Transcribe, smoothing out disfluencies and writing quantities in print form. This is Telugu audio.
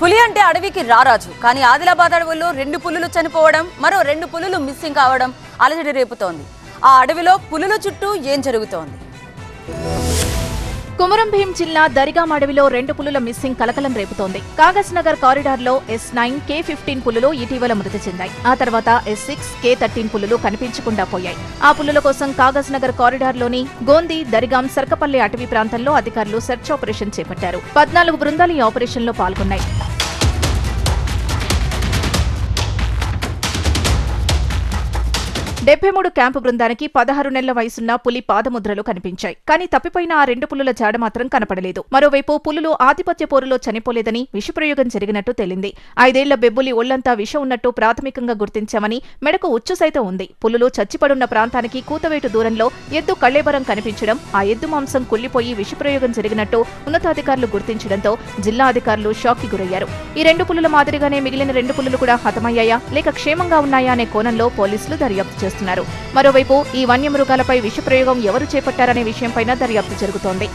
పులి అంటే అడవికి రారాజు. కానీ ఆదిలాబాద్ అడవుల్లో 2 పులులు చనిపోవడం, మరో 2 పులులు మిస్సింగ్ కావడం అలజడి రేపుతోంది. ఆ అడవిలో పులుల చుట్టూ ఏం జరుగుతోంది? కుమరంభీం జిల్లా దరిగాం అడవిలో 2 పులుల మిస్సింగ్ కలకలం రేపుతోంది. కాగజ్ నగర్ కారిడార్లో S9, K15 పులులు ఇటీవల మృతి చెందాయి. ఆ తర్వాత S6, K13 పులులు కనిపించకుండా పోయాయి. ఆ పులుల కోసం కాగజ్ నగర్ కారిడార్లోని గోంది, దరిగాం, సర్కపల్లి అటవీ ప్రాంతంలో అధికారులు సెర్చ్ ఆపరేషన్ చేపట్టారు. 14 బృందాలు ఈ ఆపరేషన్లో పాల్గొన్నాయి. 73 క్యాంపు బృందానికి 16 నెలల వయసున్న పులి పాదముద్రలు కనిపించాయి. కానీ తప్పిపోయిన ఆ 2 పులుల జాడ మాత్రం కనపడలేదు. మరోవైపు పులులు ఆధిపత్య పోరులో చనిపోలేదని విషప్రయోగం జరిగినట్టు తేలింది. 5 ఏళ్ల బెబ్బులి ఒళ్లంతా విషం ఉన్నట్టు ప్రాథమికంగా గుర్తించామని, మెడకు ఉచ్చు సైతం ఉంది. పులులు చచ్చిపడున్న ప్రాంతానికి కూతవేటు దూరంలో ఎద్దు కళ్లేబరం కనిపించడం, ఆ ఎద్దు మాంసం కుళ్లిపోయి విషప్రయోగం జరిగినట్టు ఉన్నతాధికారులు గుర్తించడంతో జిల్లా అధికారులు షాక్ కి గురయ్యారు. ఈ 2 పులుల మాదిరిగానే మిగిలిన 2 పులులు కూడా హతమయ్యాయా లేక క్షేమంగా ఉన్నాయా అనే కోణంలో పోలీసులు దర్యాప్తు చేస్తున్నారు. మరోవైపు ఈ వన్యమృగాలపై విషప్రయోగం ఎవరు చేపట్టారనే విషయంపైన దర్యాప్తు జరుగుతోంది.